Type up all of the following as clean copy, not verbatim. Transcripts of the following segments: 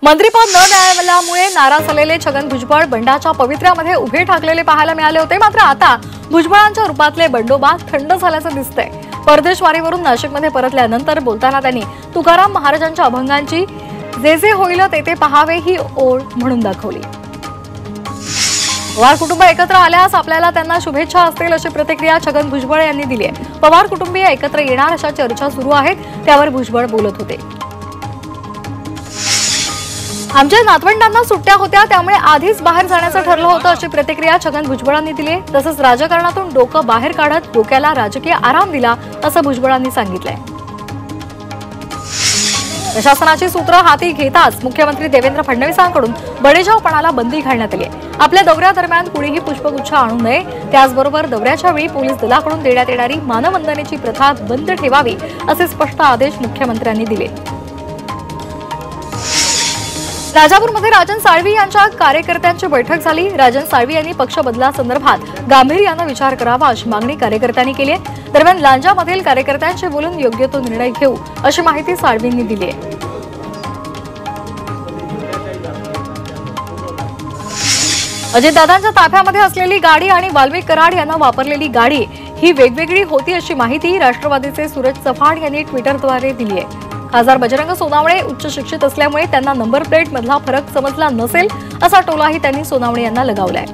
मंत्रिपद न मिळाल्यामुळे नाराज झालेले छगन भुजबळ बंडाच्या पवित्र्यामध्ये उभे ठाकलेले पाहायला मिळाले होते। मात्र आता भुजबळांच्या रूपातले बंडोबा थंड झाल्याचं दिसतंय। परदेशवारीवरून नाशिकमध्ये परतल्यानंतर बोलताना त्यांनी तुकाराम महाराजांच्या अभंगांची जे जे होईल ते ते पहावे ही ओळ म्हणून दाखवली। पवार कुटुंब एकत्र आल्यास आपल्याला त्यांना शुभेच्छा असतील अशी प्रतिक्रिया छगन भुजबळ यांनी दिली आहे। पवार कुटुंबीय एकत्र येणार अशा चर्चा सुरू आहेत, त्यावर भुजबळ बोलत होते। आमच्या नातवंडांना सुट्ट्या होत्या, त्यामुळे आधीच बाहेर जाण्याचं ठरलं होतं अशी प्रतिक्रिया छगन भुजबळांनी दिली आहे। तसंच राजकारणातून डोकं बाहेर काढत डोक्याला राजकीय आराम दिला असं भुजबळांनी सांगितलंय। प्रशासनाची सूत्र हाती घेताच मुख्यमंत्री देवेंद्र फडणवीसांकडून बडेजावपणाला बंदी घालण्यात आली आहे। आपल्या दौऱ्यादरम्यान कुणीही पुष्पगुच्छ आणू नये, त्याचबरोबर दौऱ्याच्या वेळी पोलीस दलाकडून देण्यात येणारी मानवंदनेची प्रथा बंद ठेवावी असे स्पष्ट आदेश मुख्यमंत्र्यांनी दिले। राजापूरमध्ये राजन साळवी यांच्या कार्यकर्त्यांची बैठक झाली। राजन साळवी यांनी पक्ष बदलासंदर्भात गांभीर्याने विचार करावा अशी मागणी कार्यकर्त्यांनी केली आहे। दरम्यान लांजामधील कार्यकर्त्यांशी बोलून योग्य तो निर्णय घेऊ अशी माहिती साळवींनी दिली आहे। अजितदादांच्या ताफ्यामध्ये असलेली गाडी आणि वाल्मिक कराड यांना वापरलेली गाडी ही वेगवेगळी होती अशी माहिती राष्ट्रवादीचे सूरज चव्हाण यांनी ट्विटरद्वारे दिली आहे। खासदार बजरंग सोनावणे उच्च शिक्षित असल्यामुळे त्यांना नंबर प्लेट मधला फरक समजला नसेल असा टोलाही त्यांनी सोनावणे यांना लगावलाय।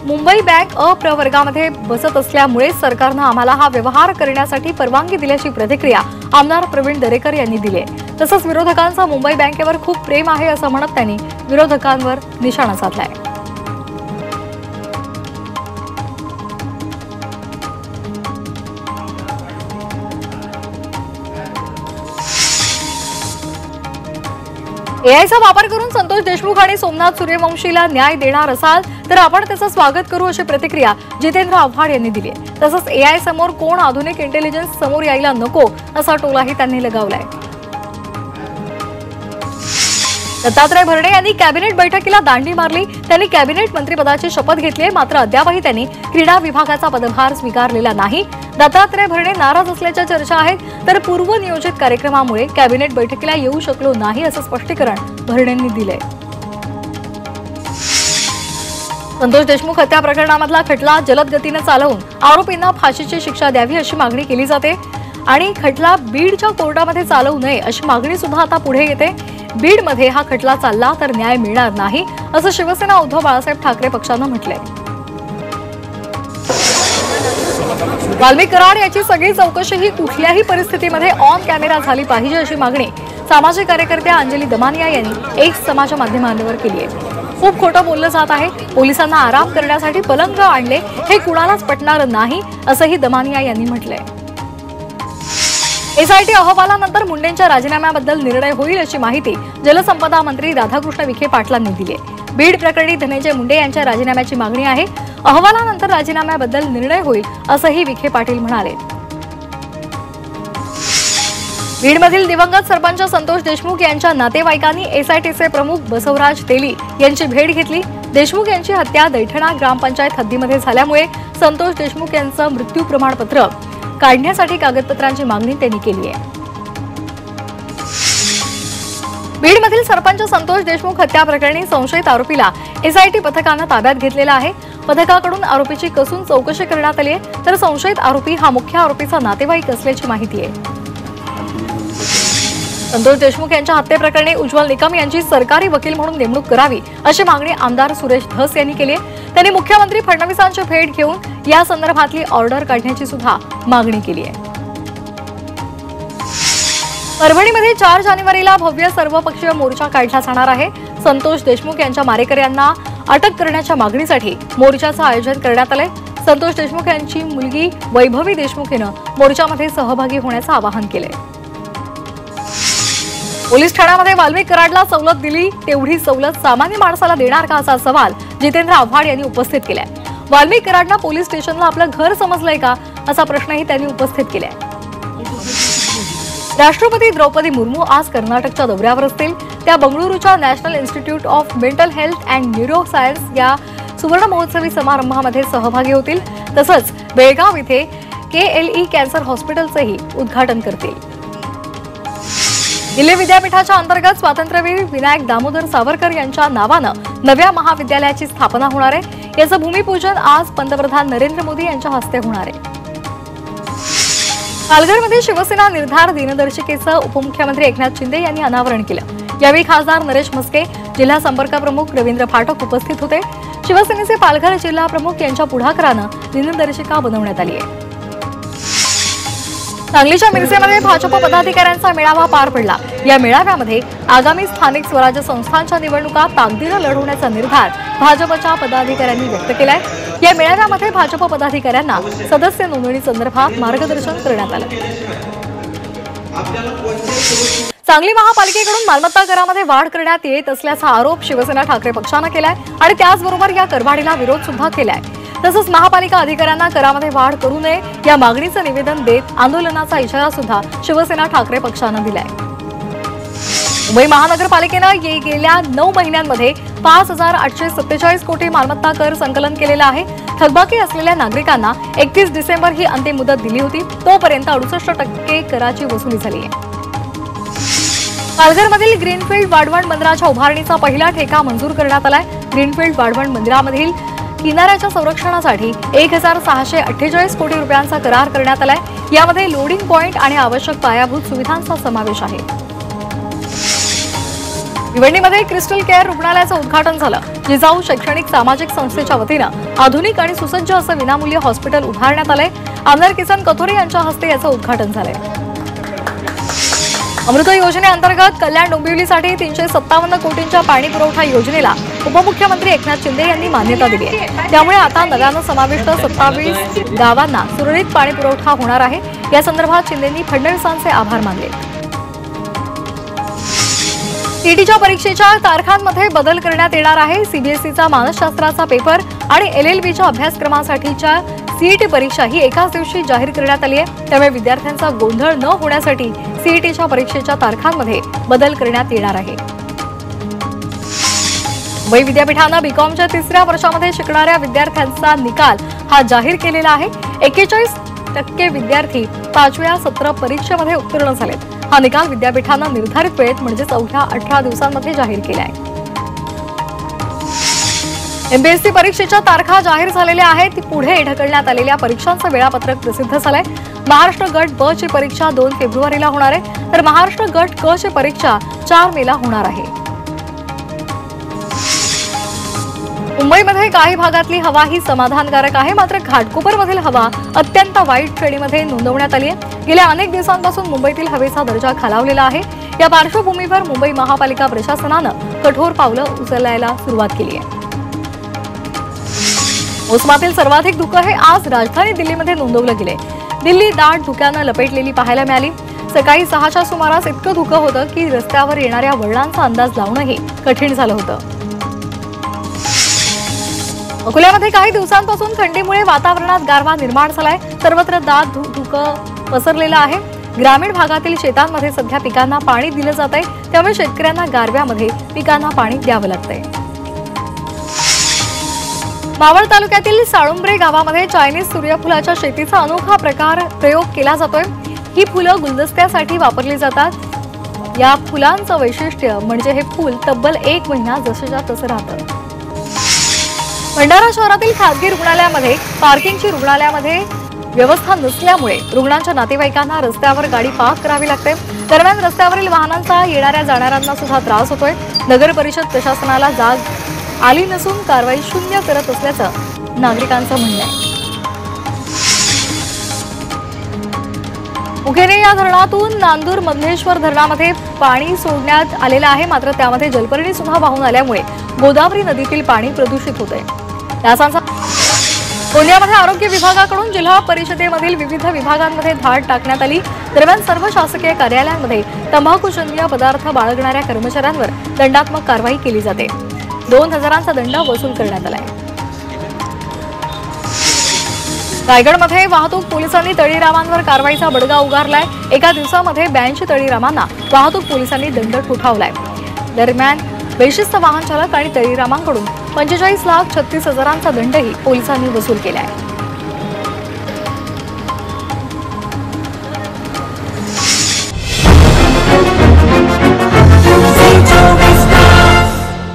मुंबई बँक अप्रवर्गामध्ये बसत असल्यामुळे सरकारनं आम्हाला हा व्यवहार करण्यासाठी परवानगी दिल्याची प्रतिक्रिया आमदार प्रवीण दरेकर यांनी दिली आहे। तसंच विरोधकांचा मुंबई बँकेवर खूप प्रेम आहे असं म्हणत त्यांनी विरोधकांवर निशाणा साधलाय। एआयचा वापर करून संतोष देशमुख आणि सोमनाथ सूर्यवंशीला न्याय देणार असाल तर आपण त्याचं स्वागत करू अशी प्रतिक्रिया जितेंद्र आव्हाड यांनी दिली आहे। तसंच एआय समोर कोण आधुनिक इंटेलिजन्स समोर यायला नको असा टोलाही त्यांनी लगावलाय। दत्तात्रय भरणे यांनी कॅबिनेट बैठकीला दांडी मारली। त्यांनी कॅबिनेट मंत्रिपदाची शपथ घेतली, मात्र अद्यापही त्यांनी क्रीडा विभागाचा पदभार स्वीकारलेला नाही। दत्तात्रय भरणे नाराज असल्याच्या चर्चा आहेत, तर पूर्वनियोजित कार्यक्रमामुळे कॅबिनेट बैठकीला येऊ शकलो नाही असं स्पष्टीकरण भरणेंनी दिलंय। संतोष देशमुख हत्या प्रकरणामधला खटला जलद गतीने चालवून आरोपींना फाशीची शिक्षा द्यावी अशी मागणी केली जाते आणि खटला बीडच्या कोर्टामध्ये चालवू नये अशी मागणी सुद्धा आता पुढे येते। बीडमध्ये हा खटला चालला तर न्याय मिळणार नाही असं शिवसेना उद्धव बाळासाहेब ठाकरे पक्षानं म्हटलंय। वाल्मिक कराड याची सगळी चौकशी ही कुठल्याही परिस्थितीमध्ये ऑन कॅमेरा झाली पाहिजे अशी मागणी सामाजिक कार्यकर्त्या अंजली दमानिया यांनी एक समाज माध्यमांवर केली आहे। खूप खोटं बोललं जात आहे, पोलिसांना आराम करण्यासाठी पलंग आणले हे कुणालाच पटणार नाही असंही दमानिया यांनी म्हटलंय। एसआयटी अहवालानंतर मुंडेंच्या राजीनाम्याबद्दल निर्णय होईल अशी माहिती जलसंपदा मंत्री राधाकृष्ण विखे पाटलांनी दिली आहे। बीड प्रकरणी धनंजय मुंडे यांच्या राजीनाम्याची मागणी आहे। अहवालानंतर राजीनाम्याबद्दल निर्णय होईल असंही विखे पाटील म्हणाले। बीडमधील दिवंगत सरपंच संतोष देशमुख यांच्या नातेवाईकांनी एसआयटीचे प्रमुख बसवराज तेली यांची भेट घेतली। देशमुख यांची हत्या दैठणा ग्रामपंचायत हद्दीमध्ये झाल्यामुळे संतोष देशमुख यांचं मृत्यू प्रमाणपत्र काढण्यासाठी कागदपत्रांची मागणी त्यांनी केली आहे। बीडमधील सरपंच संतोष देशमुख हत्या प्रकरणी संशयित आरोपीला एसआयटी पथकानं ताब्यात घेतलेला आहे। पथकाकडून आरोपीची कसून चौकशी करण्यात आली आहे, तर संशयित आरोपी हा मुख्य आरोपीचा नातेवाईक असल्याची माहिती आहे। संतोष देशमुख यांच्या हत्येप्रकरणी उज्ज्वल निकम यांची सरकारी वकील म्हणून नेमणूक करावी अशी मागणी आमदार सुरेश धस यांनी केली आहे। त्यांनी मुख्यमंत्री फडणवीसांची भेट घेऊन या संदर्भातली ऑर्डर काढण्याची सुद्धा मागणी केली आहे। परभणीमध्ये 4 जानेवारीला भव्य सर्वपक्षीय मोर्चा काढला जाणार आहे। संतोष देशमुख यांच्या मारेकऱ्यांना अटक करण्याच्या मागणीसाठी मोर्चाचं आयोजन करण्यात आलंय। संतोष देशमुख यांची मुलगी वैभवी देशमुख हिनं मोर्चामध्ये सहभागी होण्याचं आवाहन केलंय। पोलीस ठाण्यामध्ये वाल्मिक कराडला सवलत दिली, तेवढी सवलत सामान्य माणसाला देणार का असा सवाल जितेंद्र आव्हाड यांनी उपस्थित केलाय। वाल्मिक कराडला पोलीस स्टेशनला आपलं घर समजलंय का असा प्रश्नही त्यांनी उपस्थित केलाय। राष्ट्रपती द्रौपदी मुर्मू आज कर्नाटकच्या दौऱ्यावर असतील। त्या बंगळुरूच्या national institute of mental health and neuro science या सुवर्ण महोत्सवी समारंभामध्ये सहभागी होतील। तसंच बेळगाव इथे KLE कॅन्सर हॉस्पिटलचंही उद्घाटन करतील। दिल्ली विद्यापीठाच्या अंतर्गत स्वातंत्र्यवीर विनायक दामोदर सावरकर यांच्या नावानं नव्या महाविद्यालयाची स्थापना होणार आहे। याचं भूमिपूजन आज पंतप्रधान नरेंद्र मोदी यांच्या हस्ते होणार आहे। पालघरमध्ये शिवसेना निर्धार दिनदर्शिकेचं उपमुख्यमंत्री एकनाथ शिंदे यांनी अनावरण केलं। यावेळी खासदार नरेश म्हस्के, जिल्हा संपर्क प्रमुख रवींद्र फाटक उपस्थित होते। शिवसेनेचे पालघर जिल्हा प्रमुख यांच्या पुढाकारानं दिनदर्शिका बनवण्यात आली आहे। सांगलीच्या मिरजेमध्ये भाजप पदाधिकाऱ्यांचा मेळावा पार पडला। या मेळाव्यामध्ये आगामी स्थानिक स्वराज्य संस्थांच्या निवडणुका ताकदीनं लढवण्याचा निर्धार भाजपच्या पदाधिकाऱ्यांनी व्यक्त केलाय। या मेळाव्यामध्ये भाजप पदाधिकाऱ्यांना सदस्य नोंदणी संदर्भात मार्गदर्शन करण्यात आलं। सांगली महापालिकेकडून मालमत्ता करामध्ये वाढ करण्यात येत असल्याचा आरोप शिवसेना ठाकरे पक्षानं केलाय आणि त्याचबरोबर या करवाढीला विरोध सुद्धा केलाय। तसंच महापालिका अधिकाऱ्यांना करामध्ये वाढ करू नये या मागणीचं निवेदन देत आंदोलनाचा इशारा सुद्धा शिवसेना ठाकरे पक्षानं दिलाय। मुंबई महानगरपालिकेनं गेल्या 9 महिन्यांमध्ये 5,847 कोटी मालमत्ता कर संकलन केलेलं आहे। थकबाकी असलेल्या नागरिकांना 31 डिसेंबर ही अंतिम मुदत दिली होती। तोपर्यंत 68% कराची वसुली झाली आहे। पालघरमधील ग्रीनफील्ड वाढवण बंदराच्या उभारणीचा पहिला ठेका मंजूर करण्यात आलाय। ग्रीनफील्ड वाढवण बंदरामधील किनाऱ्याच्या संरक्षणासाठी 1,648 कोटी रुपयांचा करार करण्यात आलाय। यामध्ये लोडिंग पॉइंट आणि आवश्यक पायाभूत सुविधांचा समावेश आहे। भिवंडीमध्ये क्रिस्टल केअर रुग्णालयाचं उद्घाटन झालं। जिजाऊ शैक्षणिक सामाजिक संस्थेच्या वतीनं आधुनिक आणि सुसज्ज असं विनामूल्य हॉस्पिटल उभारण्यात आलंय। आमदार किसन कथोरे यांच्या हस्ते याचं उद्घाटन झालंय। अमृत योजनेअंतर्गत कल्याण डोंबिवलीसाठी 357 कोटींच्या पाणी पुरवठा योजनेला उपमुख्यमंत्री एकनाथ शिंदे यांनी मान्यता दिली आहे। त्यामुळे आता नव्यानं समाविष्ट 27 गावांना सुरळीत पाणी पुरवठा होणार आहे। या संदर्भात शिंदेंनी फडणवीसांचे आभार मानले। सीईटीच्या परीक्षेच्या तारखांमध्ये बदल करण्यात येणार आहे। सीबीएसईचा मानसशास्त्राचा पेपर आणि एलएलबीच्या अभ्यासक्रमासाठीच्या सीईटी परीक्षा ही एकाच दिवशी जाहीर करण्यात आली आहे। त्यामुळे विद्यार्थ्यांचा गोंधळ न होण्यासाठी सीईटीच्या परीक्षेच्या तारखांमध्ये बदल करण्यात येणार आहे। मुंबई विद्यापीठानं बीकॉमच्या 3ऱ्या वर्षामध्ये शिकणाऱ्या विद्यार्थ्यांचा निकाल हा जाहीर केलेला आहे। 41% विद्यार्थी 5व्या सत्र परीक्षेमध्ये उत्तीर्ण झालेत। हा निकाल विद्यापीठानं निर्धारित वेळेत म्हणजेच अवघ्या 18 दिवसांमध्ये जाहीर केला आहे। एमपीएससी परीक्षेच्या तारखा जाहीर झालेल्या आहेत। पुढे ढकलण्यात आलेल्या परीक्षांचं वेळापत्रक प्रसिद्ध झालंय। महाराष्ट्र गट ब ची परीक्षा 2 फेब्रुवारीला होणार आहे, तर महाराष्ट्र गट क ची परीक्षा 4 मेला होणार आहे। मुंबईमध्ये काही भागातली हवा ही समाधानकारक आहे, मात्र घाटकोपरमधील हवा अत्यंत वाईट श्रेणीमध्ये नोंदवण्यात आली आहे। गेल्या अनेक दिवसांपासून मुंबईतील हवेचा दर्जा खालावलेला आहे। या पार्श्वभूमीवर मुंबई महापालिका प्रशासनानं कठोर पावलं उचलायला सुरुवात केली आहे। मोसमातील सर्वाधिक धुकं हे आज राजधानी दिल्लीमध्ये नोंदवलं गेले। दिल्ली दाट धुक्यानं लपेटलेली पाहायला मिळाली। सकाळी 6च्या सुमारास इतकं धुकं होतं की रस्त्यावर येणाऱ्या वळणांचा अंदाज लावणंही कठीण झालं होतं। अकोल्यामध्ये काही दिवसांपासून थंडीमुळे वातावरणात गारवा निर्माण झालाय। सर्वत्र दाट धुकं पसरलेलं आहे। ग्रामीण भागातील शेतांमध्ये सध्या पिकांना पाणी दिलं जात आहे, त्यामुळे शेतकऱ्यांना गारव्यामध्ये पिकांना पाणी द्यावं लागतंय। मावळ तालुक्यातील साळुंब्रे गावामध्ये चायनीज सूर्यफुलाच्या शेतीचा अनोखा प्रयोग केला जातोय। ही फुलं गुलदस्त्यासाठी वापरली जातात। या फुलांचं वैशिष्ट्य म्हणजे हे फूल तब्बल 1 महिना जसंच्या तसं राहतं। भंडारा शहरातील खासगी रुग्णालयामध्ये पार्किंगची रुग्णालयामध्ये व्यवस्था नसल्यामुळे रुग्णांच्या नातेवाईकांना रस्त्यावर गाडी पार्क करावी लागते। दरम्यान रस्त्यावरील वाहनांचा येणाऱ्या जाणाऱ्यांना सुद्धा त्रास होतोय। नगर परिषद प्रशासनाला जाग आली नसून कारवाई शून्य करत असल्याचं नागरिकांचं म्हणणं आहे। उकेने या धरणातून नांदूर मधलेश्वर धरणामध्ये पाणी सोडण्यात आलेलं आहे, मात्र त्यामध्ये जलपर्णी सुद्धा वाहून आल्यामुळे गोदावरी नदीतील पाणी प्रदूषित होत आहे। गोंदियामध्ये आरोग्य विभागाकडून जिल्हा परिषदेमधील विविध विभागांमध्ये धाड टाकण्यात आली। दरम्यान सर्व शासकीय कार्यालयांमध्ये तंबाखूजन्य पदार्थ बाळगणाऱ्या कर्मचाऱ्यांवर दंडात्मक कारवाई केली जाते। 2,000चा दंड वसूल करण्यात आलाय। रायगडमध्ये वाहतूक पोलिसांनी तळीरामांवर कारवाईचा बडगा उगारलाय। एका दिवसामध्ये 82 तळीरामांना वाहतूक पोलिसांनी दंड ठोठावलाय। दरम्यान बेशिस्त वाहन चालक आणि तळीरामांकडून 45,36,000चा दंडही पोलिसांनी वसूल केलाय।